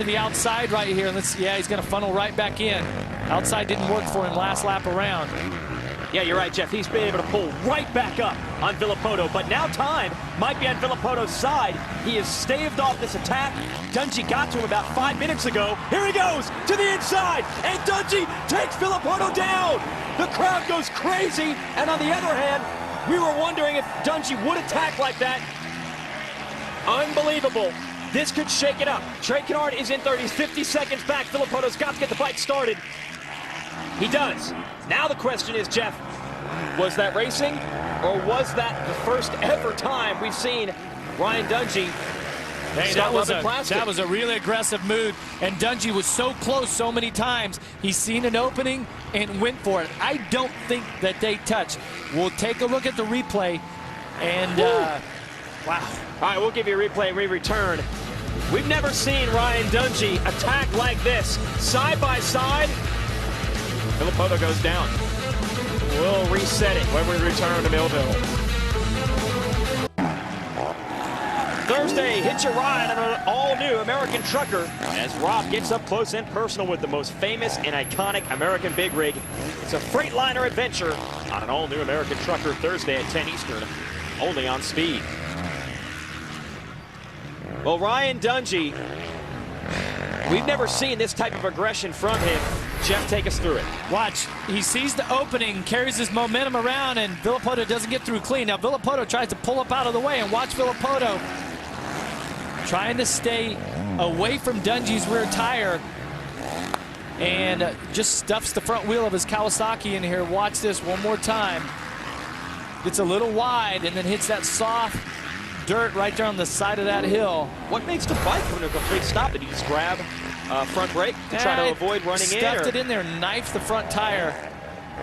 to the outside right here. Yeah, he's going to funnel right back in. Outside didn't work for him last lap around. Yeah, you're right, Jeff. He's been able to pull right back up on Villopoto, but now time might be on Villopoto's side. He has staved off this attack. Dungey got to him about 5 minutes ago. Here he goes to the inside, and Dungey takes Villopoto down. The crowd goes crazy, and on the other hand, we were wondering if Dungey would attack like that. Unbelievable. This could shake it up. Trey Canard is in third. He's 50 seconds back. Villopoto's got to get the bike started. He does. Now the question is, Jeff, was that racing, or was that the first ever time we've seen Ryan Dungey that was a really aggressive move, and Dungey was so close so many times. He's seen an opening and went for it. I don't think that they touched. We'll take a look at the replay, and wow. All right, we'll give you a replay and we return. We've never seen Ryan Dungey attack like this. Side by side, Villopoto goes down. We'll reset it when we return to Millville. Thursday, hitch a ride on an all-new American trucker as Rob gets up close and personal with the most famous and iconic American big rig. It's a Freightliner adventure on an all-new American trucker Thursday at 10 Eastern, only on Speed. Well, Ryan Dungey, we've never seen this type of aggression from him. Jeff, take us through it. Watch. He sees the opening, carries his momentum around, and Villopoto doesn't get through clean. Now, Villopoto tries to pull up out of the way, and watch Villopoto trying to stay away from Dungey's rear tire, and just stuffs the front wheel of his Kawasaki in here. Watch this one more time. Gets a little wide, and then hits that soft dirt right there on the side of that hill. What makes the bike come to a complete stop? Did he just grab front brake to try to avoid running in? Stuffed it in there, knifed the front tire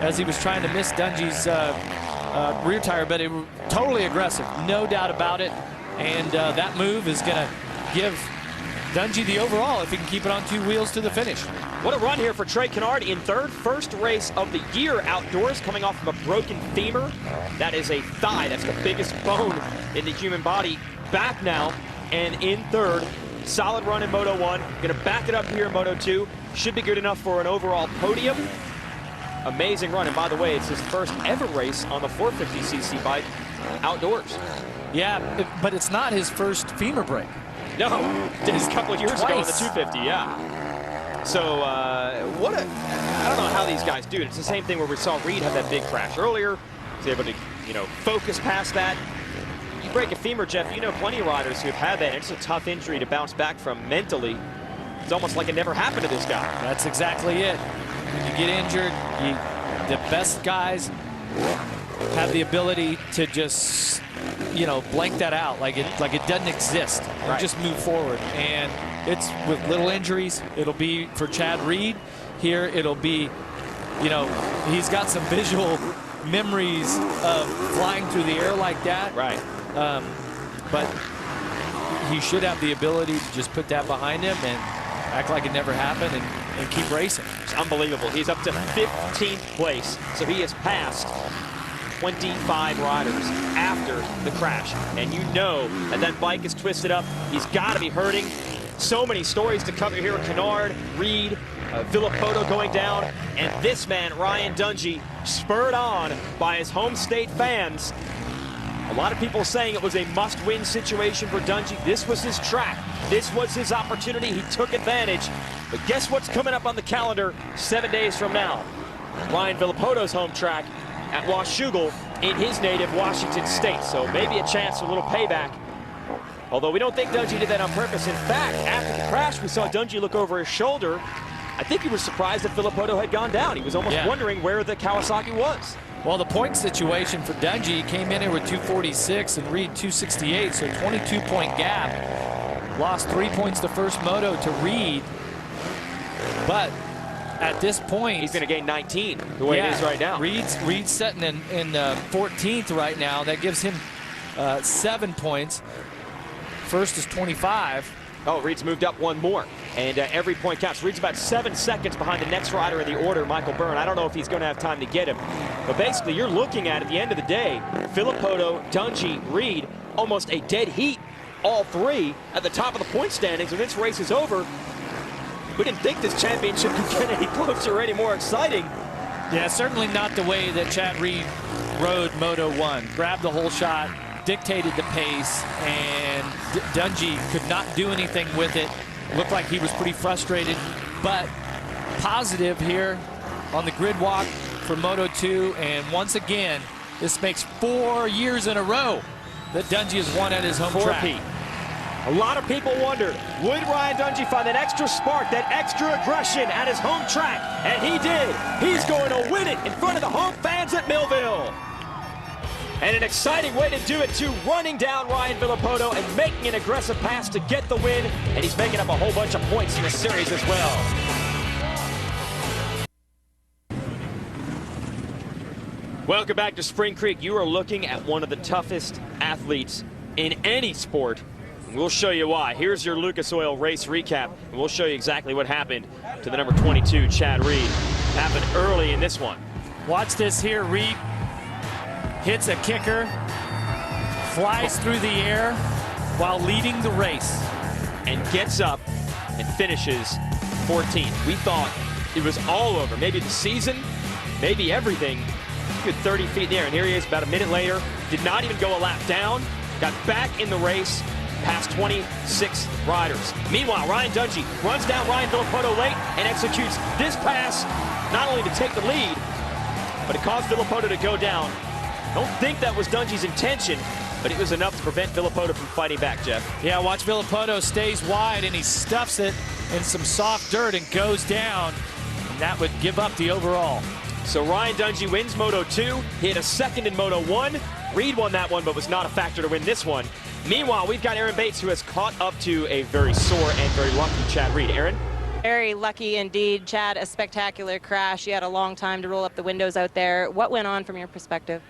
as he was trying to miss Dungey's rear tire, but it was totally aggressive, no doubt about it. And that move is going to give Dungey the overall if he can keep it on two wheels to the finish. What a run here for Trey Canard in third. First race of the year outdoors, coming off of a broken femur. That is a thigh. That's the biggest bone in the human body. Back now and in third. Solid run in Moto 1. Going to back it up here in Moto 2. Should be good enough for an overall podium. Amazing run. And by the way, it's his first ever race on the 450cc bike outdoors. Yeah, but it's not his first femur break. No, did it a couple of years ago on the 250, yeah. So, I don't know how these guys do it. It's the same thing where we saw Reed have that big crash earlier. He's able to, focus past that. You break a femur, Jeff, you know plenty of riders who have had that, and it's a tough injury to bounce back from mentally. It's almost like it never happened to this guy. That's exactly it. When you get injured, the best guys have the ability to just, blank that out like it doesn't exist. Right. And just move forward. And it's with little injuries. It'll be for Chad Reed here. It'll be, he's got some visual memories of flying through the air like that. Right. But he should have the ability to just put that behind him and act like it never happened and keep racing. It's unbelievable. He's up to 15th place, so he has passed 25 riders after the crash. And you know that bike is twisted up. He's got to be hurting. So many stories to cover here. Canard, Reed, Villopoto going down. And this man, Ryan Dungey, spurred on by his home state fans. A lot of people saying it was a must-win situation for Dungey. This was his track. This was his opportunity. He took advantage. But guess what's coming up on the calendar 7 days from now? Ryan Villopoto's home track at Washougal in his native Washington State. So maybe a chance for a little payback. Although we don't think Dungey did that on purpose. In fact, after the crash, we saw Dungey look over his shoulder. I think he was surprised that Villopoto had gone down. He was almost wondering where the Kawasaki was. Well, the point situation for Dungey came in here with 246 and Reed 268, so 22-point gap. Lost 3 points the first moto to Reed. But at this point, he's going to gain 19 the way it is right now. Reed's sitting in 14th right now. That gives him 7 points. First is 25. Oh, Reed's moved up one more, and every point counts. Reed's about 7 seconds behind the next rider in the order, Michael Byrne. I don't know if he's going to have time to get him, but basically you're looking at the end of the day, Villopoto, Dungey, Reed, almost a dead heat, all three at the top of the point standings. When this race is over, We didn't think this championship could get any closer or any more exciting. Yeah, certainly not the way that Chad Reed rode Moto 1. Grabbed the whole shot, dictated the pace, and Dungey could not do anything with it. Looked like he was pretty frustrated, but positive here on the grid walk for Moto 2. And once again, this makes 4 years in a row that Dungey has won at his home track. Pete. A lot of people wondered, would Ryan Dungey find that extra spark, that extra aggression at his home track? And he did. He's going to win it in front of the home fans at Millville. And an exciting way to do it, too, running down Ryan Villopoto and making an aggressive pass to get the win. And he's making up a whole bunch of points in the series as well. Welcome back to Spring Creek. You are looking at one of the toughest athletes in any sport. We'll show you why. Here's your Lucas Oil race recap, and we'll show you exactly what happened to the number 22, Chad Reed. Happened early in this one. Watch this here. Reed hits a kicker, flies through the air while leading the race. And gets up and finishes 14th. We thought it was all over. Maybe the season, maybe everything. Good 30 feet in the air, and here he is about a minute later. Did not even go a lap down. Got back in the race. Past 26 riders. Meanwhile, Ryan Dungey runs down Ryan Villopoto late and executes this pass, not only to take the lead, but it caused Villopoto to go down. Don't think that was Dungey's intention, but it was enough to prevent Villopoto from fighting back, Jeff. Yeah, watch Villopoto stays wide, and he stuffs it in some soft dirt and goes down, and that would give up the overall. So Ryan Dungey wins Moto 2. He had a second in Moto 1. Reed won that one, but was not a factor to win this one. Meanwhile, we've got Aaron Bates, who has caught up to a very sore and very lucky Chad Reed. Aaron? Very lucky indeed. Chad, a spectacular crash. You had a long time to roll up the windows out there. What went on from your perspective?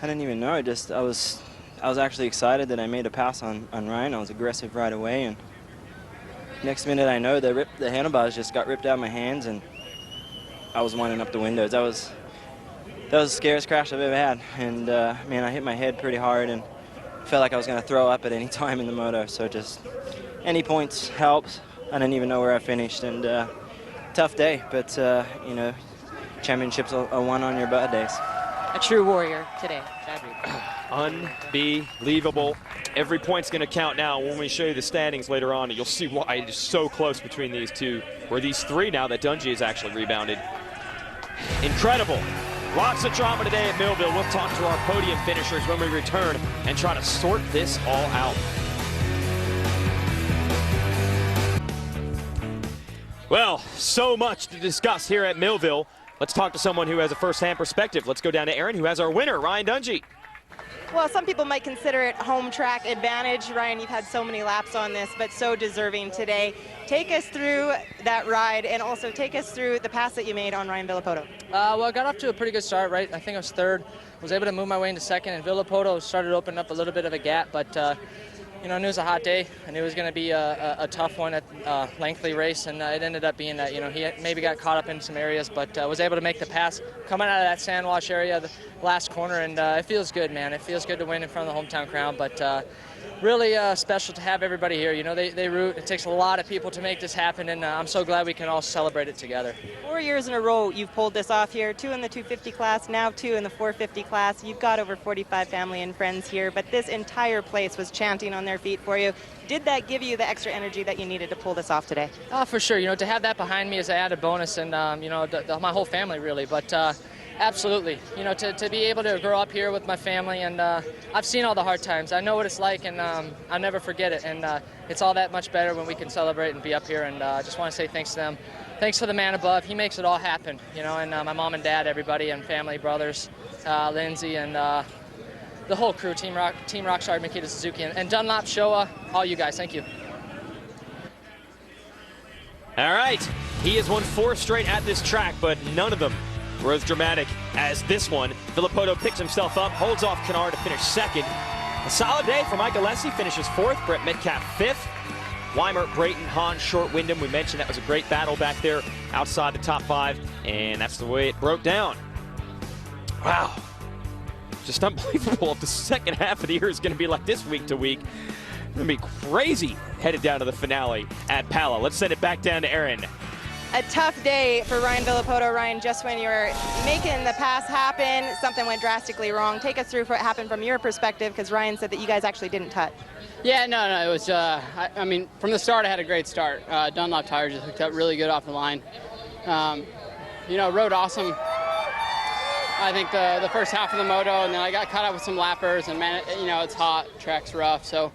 I didn't even know. I was actually excited that I made a pass on Ryan. I was aggressive right away, and next minute I know the handlebars just got ripped out of my hands, and I was winding up the windows. That was the scariest crash I've ever had, and man, I hit my head pretty hard and felt like I was going to throw up at any time in the moto. So just any points helps. I didn't even know where I finished, and tough day, but you know, championships are won on your bad days. A true warrior today, Chad Reed. Unbelievable. Every point's going to count now. When we show you the standings later on, you'll see why it is so close between these two, or these three now that Dungey has actually rebounded. Incredible. Lots of drama today at Millville. We'll talk to our podium finishers when we return and try to sort this all out. Well, so much to discuss here at Millville. Let's talk to someone who has a first-hand perspective. Let's go down to Aaron, who has our winner, Ryan Dungey. Well, some people might consider it home track advantage. Ryan, you've had so many laps on this, but so deserving today. Take us through that ride, and also take us through the pass that you made on Ryan Villopoto. Well, I got off to a pretty good start, right? I think I was third. Was able to move my way into second, and Villopoto started opening up a little bit of a gap, but you know, I knew it was a hot day, and it was going to be a tough one, lengthy race, and it ended up being that, you know, he maybe got caught up in some areas, but was able to make the pass coming out of that sand wash area, the last corner, and it feels good, man. It feels good to win in front of the hometown crowd, but really special to have everybody here. You know, they root. It takes a lot of people to make this happen, and I'm so glad we can all celebrate it together. 4 years in a row you've pulled this off here, 2 in the 250 class, now 2 in the 450 class. You've got over 45 family and friends here, but this entire place was chanting on their feet for you. Did that give you the extra energy that you needed to pull this off today? For sure. You know, to have that behind me is an added bonus, and you know, my whole family really, but absolutely. You know, to be able to grow up here with my family, and I've seen all the hard times. I know what it's like, and I'll never forget it. And it's all that much better when we can celebrate and be up here. And I just want to say thanks to them. Thanks to the man above. He makes it all happen. You know, and my mom and dad, everybody, and family, brothers, Lindsay, and the whole crew, Team Rockstar, Makita Suzuki, and Dunlop, Showa, all you guys. Thank you. All right, he has won 4 straight at this track, but none of them were as dramatic as this one. Villopoto picks himself up, holds off Kennard to finish second. A solid day for Mike Alessi, finishes 4th, Brett Metcalf 5th. Weimer, Brayton, Hahn, Short, Wyndham. We mentioned that was a great battle back there outside the top 5, and that's the way it broke down. Wow, just unbelievable if the second half of the year is going to be like this week to week. Gonna be crazy headed down to the finale at Pala. Let's send it back down to Aaron. A tough day for Ryan Villopoto. Ryan, just when you were making the pass happen, something went drastically wrong. Take us through what happened from your perspective, because Ryan said that you guys actually didn't touch. Yeah, no, it was, I mean, from the start I had a great start. Dunlop tires just hooked up really good off the line. You know, rode awesome. I think the first half of the moto, and then I got caught up with some lappers, and man, you know, it's hot, track's rough, so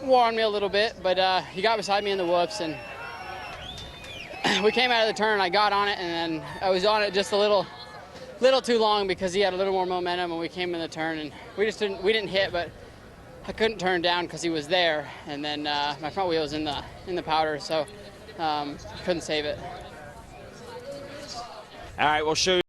wore on me a little bit, but he got beside me in the whoops, and we came out of the turn, I got on it, and then I was on it just a little too long because he had a little more momentum, and we came in the turn, and we didn't hit, but I couldn't turn down because he was there, and then my front wheel was in the powder, so couldn't save it. All right, we'll show you.